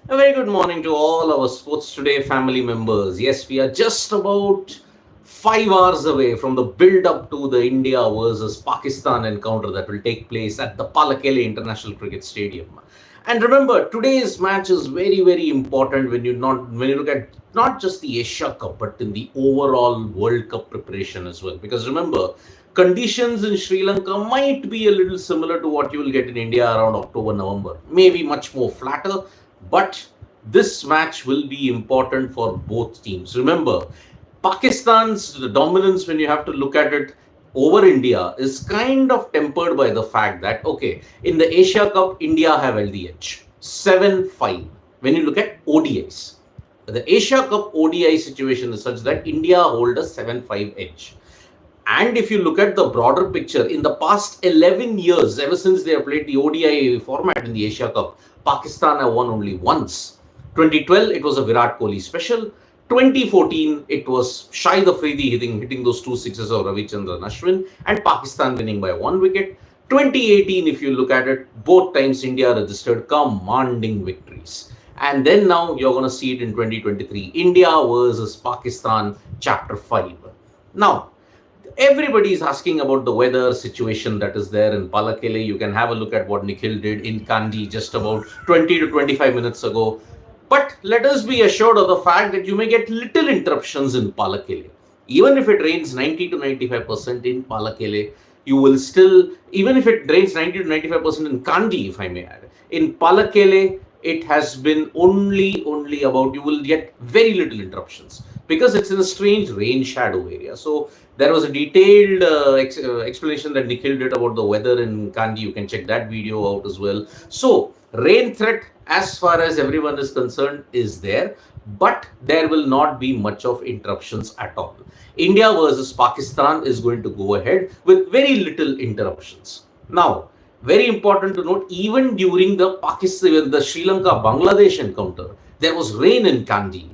A very good morning to all our Sports Today family members. Yes, we are just about 5 hours away from the build up to the India versus Pakistan encounter that will take place at the Pallekele International Cricket Stadium. And remember, today's match is very, very important when you look at not just the Asia Cup, but in the overall World Cup preparation as well. Because remember, conditions in Sri Lanka might be a little similar to what you will get in India around October, November. Maybe much more flatter, but this match will be important for both teams. Remember, Pakistan's dominance, when you have to look at it over India, is kind of tempered by the fact that, okay, in the Asia Cup, India have held the edge 7-5. When you look at ODIs, the Asia Cup ODI situation is such that India hold a 7-5 edge. And if you look at the broader picture, in the past 11 years, ever since they have played the ODI format in the Asia Cup, Pakistan have won only once. 2012, it was a Virat Kohli special. 2014, it was Shahid Afridi hitting those two sixes of Ravichandran Ashwin and Pakistan winning by 1 wicket. 2018, if you look at it, both times India registered commanding victories. And then now you're going to see it in 2023, India versus Pakistan, Chapter 5. Now, everybody is asking about the weather situation that is there in Pallekele. You can have a look at what Nikhil did in Kandy just about 20 to 25 minutes ago. But let us be assured of the fact that you may get little interruptions in Pallekele. Even if it rains 90 to 95% in Pallekele, you will still, even if it rains 90 to 95% in Kandy, if I may add, in Pallekele, it has been only about, you will get very little interruptions because it's in a strange rain shadow area. So there was a detailed explanation that Nikhil did about the weather in Kandy. You can check that video out as well. So rain threat, as far as everyone is concerned, is there, but there will not be much of interruptions at all. India versus Pakistan is going to go ahead with very little interruptions. Now, very important to note, even during the Sri Lanka Bangladesh encounter, there was rain in Kandy,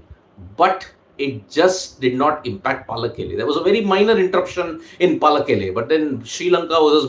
but it just did not impact Pallekele. There was a very minor interruption in Pallekele, but then Sri Lanka versus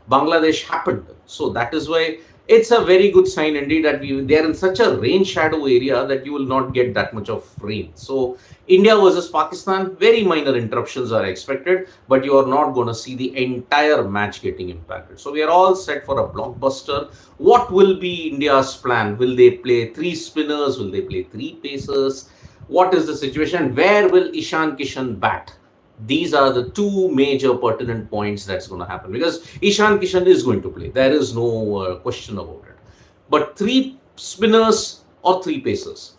Bangladesh happened. So that is why it's a very good sign indeed that they are in such a rain shadow area that you will not get that much of rain. So India versus Pakistan, very minor interruptions are expected, but you are not going to see the entire match getting impacted. So we are all set for a blockbuster. What will be India's plan? Will they play three spinners? Will they play three pacers? What is the situation? Where will Ishan Kishan bat? These are the two major pertinent points that's going to happen, because Ishan Kishan is going to play. There is no question about it. But three spinners or three pacers.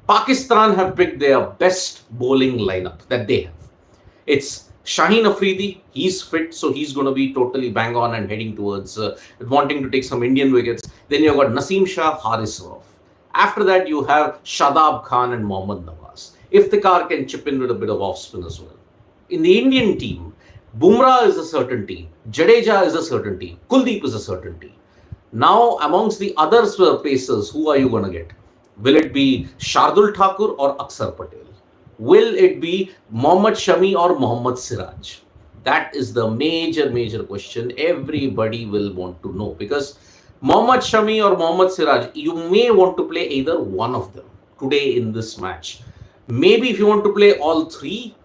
Pakistan have picked their best bowling lineup that they have. It's Shaheen Afridi, he's fit, so he's going to be totally bang on and heading towards wanting to take some Indian wickets. Then you've got Naseem Shah, Haris Rauf. After that, you have Shadab Khan and Mohammad Nawaz. Iftikhar can chip in with a bit of off spin as well. In the Indian team, Bumrah is a certainty, Jadeja is a certainty, Kuldeep is a certainty. Now, amongst the other pacers, who are you going to get? Will it be Shardul Thakur or Akshar Patel? Will it be Mohammad Shami or Mohammad Siraj? That is the major question everybody will want to know, because Mohammad Shami or Mohammad Siraj, you may want to play either one of them today in this match. Maybe if you want to play all three,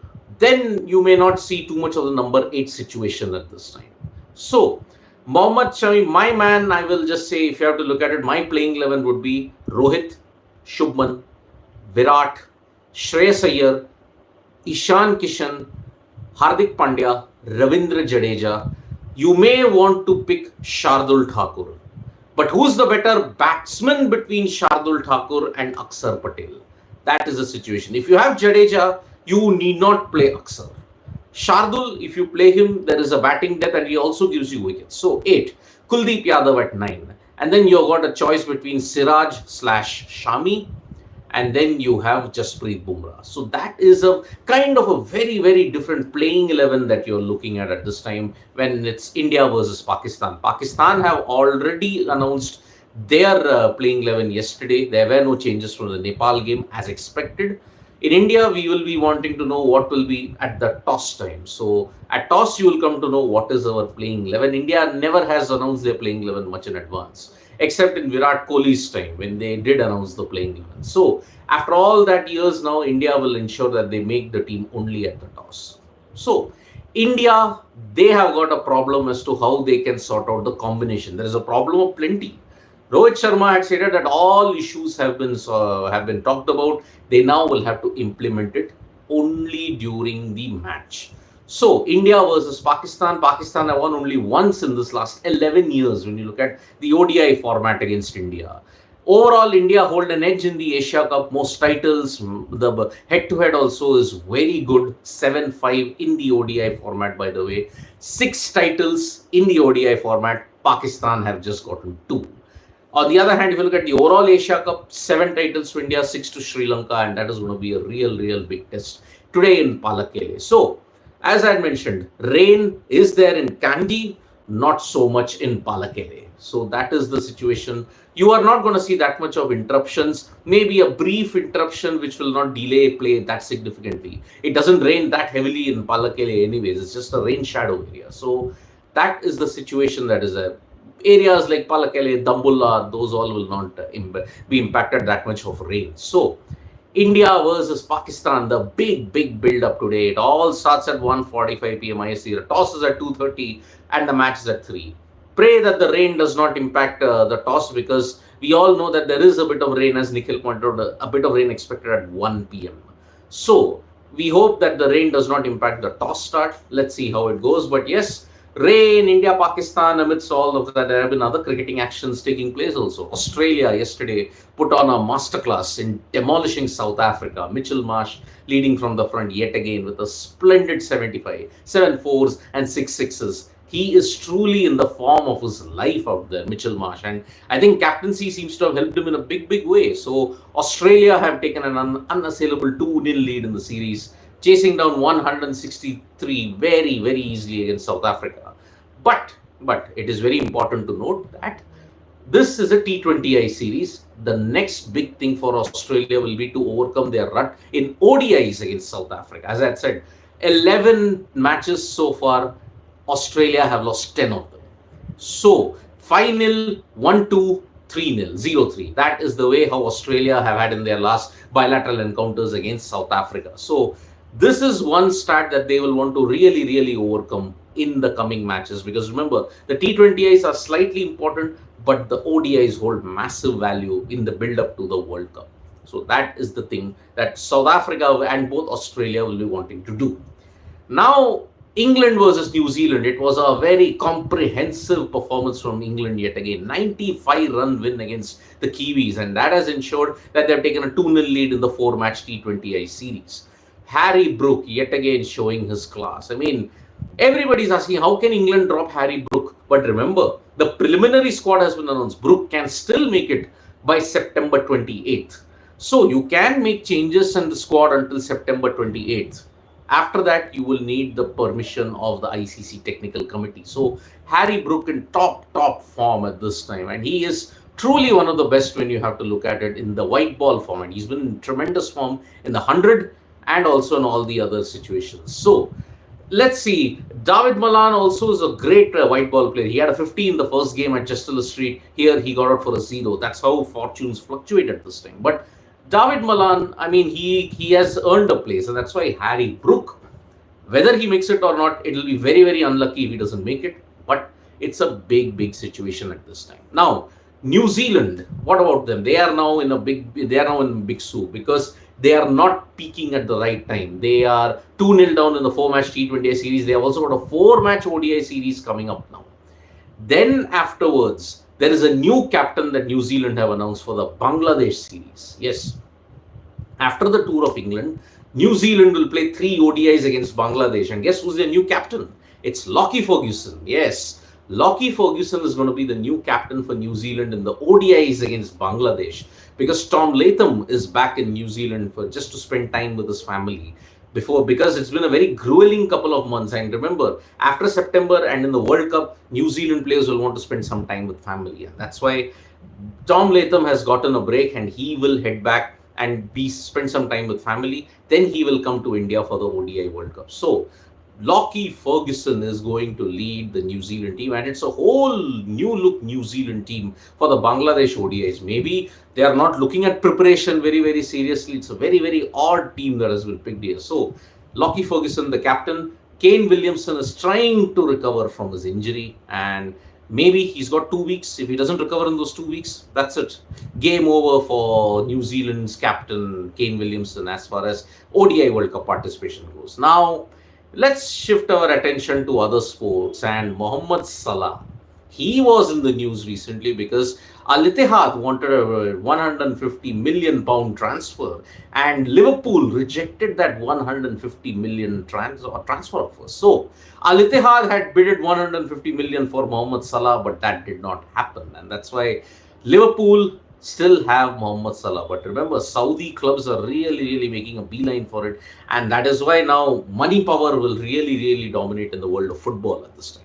then you may not see too much of the number 8 situation at this time. So, Mohammad Shami, my man, I will just say, if you have to look at it, my playing 11 would be Rohit, Shubman, Virat, Shreyas Iyer, Ishan Kishan, Hardik Pandya, Ravindra Jadeja. You may want to pick Shardul Thakur. But who's the better batsman between Shardul Thakur and Akshar Patel? That is the situation. If you have Jadeja, you need not play Akshar. Shardul, if you play him, there is a batting depth and he also gives you wickets. So 8. Kuldeep Yadav at 9. And then you've got a choice between Siraj / Shami, and then you have Jasprit Bumrah. So that is a kind of a very different playing 11 that you're looking at this time when it's India versus Pakistan. Pakistan have already announced their playing 11 yesterday. There were no changes from the Nepal game as expected. In India, we will be wanting to know what will be at the toss time. So at toss, you will come to know what is our playing 11. India never has announced their playing 11 much in advance. except in Virat Kohli's time when they did announce the playing 11. So after all that years now, India will ensure that they make the team only at the toss. So India, they have got a problem as to how they can sort out the combination. There is a problem of plenty. Rohit Sharma had stated that all issues have been talked about. They now will have to implement it only during the match. So India versus Pakistan. Pakistan have won only once in this last 11 years when you look at the ODI format against India. Overall, India hold an edge in the Asia Cup. Most titles, the head-to-head also is very good. 7-5 in the ODI format, by the way. 6 titles in the ODI format. Pakistan have just gotten 2. On the other hand, if you look at the overall Asia Cup, 7 titles to India, 6 to Sri Lanka, and that is going to be a real big test today in Pallekele. So, as I had mentioned, rain is there in Kandy, not so much in Pallekele. So that is the situation. You are not going to see that much of interruptions. Maybe a brief interruption which will not delay play that significantly. It doesn't rain that heavily in Pallekele anyways. It's just a rain shadow area. So that is the situation that is there. Areas like Pallekele, Dambulla, those all will not be impacted that much of rain. So India versus Pakistan, the big build-up today. It all starts at 1:45 p.m. IST. The toss is at 2:30 and the match is at 3. Pray that the rain does not impact the toss, because we all know that there is a bit of rain, as Nikhil pointed out, a bit of rain expected at 1 p.m. So we hope that the rain does not impact the toss start. Let's see how it goes. But yes, rain, India, Pakistan, amidst all of that, there have been other cricketing actions taking place also. Australia yesterday put on a masterclass in demolishing South Africa. Mitchell Marsh leading from the front yet again with a splendid 75, 7 fours and 6 sixes. He is truly in the form of his life out there, Mitchell Marsh. And I think captaincy seems to have helped him in a big way. So Australia have taken an unassailable 2-0 lead in the series, chasing down 163 very easily against South Africa. But it is very important to note that this is a T20I series. The next big thing for Australia will be to overcome their rut in ODIs against South Africa. As I had said, 11 matches so far, Australia have lost 10 of them. So 5-0, 1-2, 3-0, 0-3. That is the way how Australia have had in their last bilateral encounters against South Africa. So this is one stat that they will want to really overcome in the coming matches, because remember, the T20Is are slightly important, but the ODIs hold massive value in the build-up to the World Cup. So that is the thing that South Africa and both Australia will be wanting to do. Now, England versus New Zealand. It was a very comprehensive performance from England yet again. 95-run win against the Kiwis, and that has ensured that they've taken a 2-0 lead in the 4-match T20I series. Harry Brook yet again showing his class. I mean, everybody's asking, how can England drop Harry Brook? But remember, the preliminary squad has been announced. Brook can still make it by September 28th. So you can make changes in the squad until September 28th. After that, you will need the permission of the ICC technical committee. So Harry Brook in top form at this time, and he is truly one of the best when you have to look at it in the white ball format. He's been in tremendous form in the 100 and also in all the other situations. So let's see. David Malan also is a great white ball player. He had a 50 in the first game at Chester Street. Here he got out for a 0. That's how fortunes fluctuate at this time. But David Malan, I mean, he has earned a place, and that's why Harry Brook, whether he makes it or not, it will be very unlucky if he doesn't make it. But it's a big situation at this time. Now, New Zealand, what about them? They are now in big soup, because they are not peaking at the right time. They are 2-0 down in the 4-match T20I series. They have also got a 4-match ODI series coming up now. Then afterwards, there is a new captain that New Zealand have announced for the Bangladesh series. Yes, after the tour of England, New Zealand will play 3 ODIs against Bangladesh. And guess who's their new captain? It's Lockie Ferguson. Yes, Lockie Ferguson is going to be the new captain for New Zealand in the ODIs against Bangladesh, because Tom Latham is back in New Zealand for just to spend time with his family. Because it's been a very grueling couple of months. And remember, after September and in the World Cup, New Zealand players will want to spend some time with family. And that's why Tom Latham has gotten a break, and he will head back and spend some time with family. Then he will come to India for the ODI World Cup. So Lockie Ferguson is going to lead the New Zealand team, and it's a whole new look New Zealand team for the Bangladesh ODIs. Maybe they are not looking at preparation very, very seriously. It's a very, very odd team that has been picked here. So, Lockie Ferguson, the captain. Kane Williamson is trying to recover from his injury, and maybe he's got 2 weeks. If he doesn't recover in those 2 weeks, that's it. Game over for New Zealand's captain Kane Williamson as far as ODI World Cup participation goes. Now, let's shift our attention to other sports and Mohammad Salah. He was in the news recently because Al Ittihad wanted a 150 million pound transfer, and Liverpool rejected that 150 million transfer offer. So Al Ittihad had bidded 150 million for Mohammad Salah, but that did not happen, and that's why Liverpool still have Mohammad Salah. But remember, Saudi clubs are really making a beeline for it, and that is why now money power will really dominate in the world of football at this time.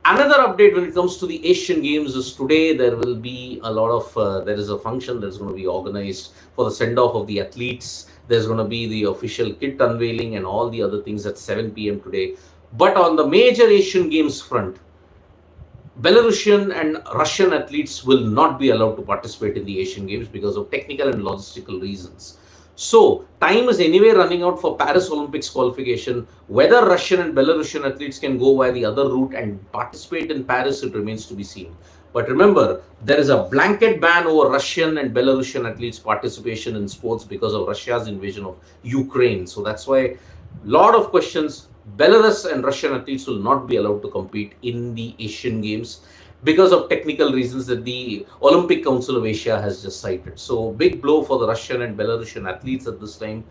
Another update when it comes to the Asian Games is today there will be a lot of, there is a function that's going to be organized for the send-off of the athletes. There's going to be the official kit unveiling and all the other things at 7 p.m. today. But on the major Asian Games front, Belarusian and Russian athletes will not be allowed to participate in the Asian Games because of technical and logistical reasons. So, time is anyway running out for Paris Olympics qualification. Whether Russian and Belarusian athletes can go by the other route and participate in Paris, it remains to be seen. But remember, there is a blanket ban over Russian and Belarusian athletes' participation in sports because of Russia's invasion of Ukraine. So that's why a lot of questions. Belarus and Russian athletes will not be allowed to compete in the Asian Games because of technical reasons that the Olympic Council of Asia has just cited. So big blow for the Russian and Belarusian athletes at this time.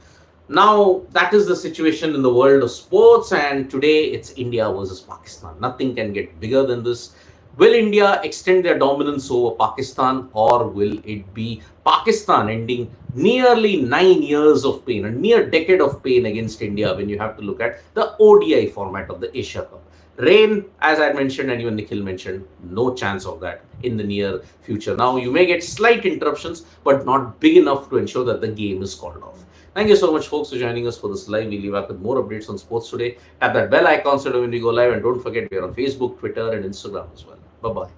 Now, that is the situation in the world of sports, and today it's India versus Pakistan. Nothing can get bigger than this. Will India extend their dominance over Pakistan, or will it be Pakistan ending nearly 9 years of pain, a near decade of pain against India when you have to look at the ODI format of the Asia Cup? Rain, as I mentioned and even Nikhil mentioned, no chance of that in the near future. Now, you may get slight interruptions, but not big enough to ensure that the game is called off. Thank you so much, folks, for joining us for this live. We'll be back with more updates on sports today. Tap that bell icon so that when we go live, and don't forget we are on Facebook, Twitter, and Instagram as well. Bye-bye.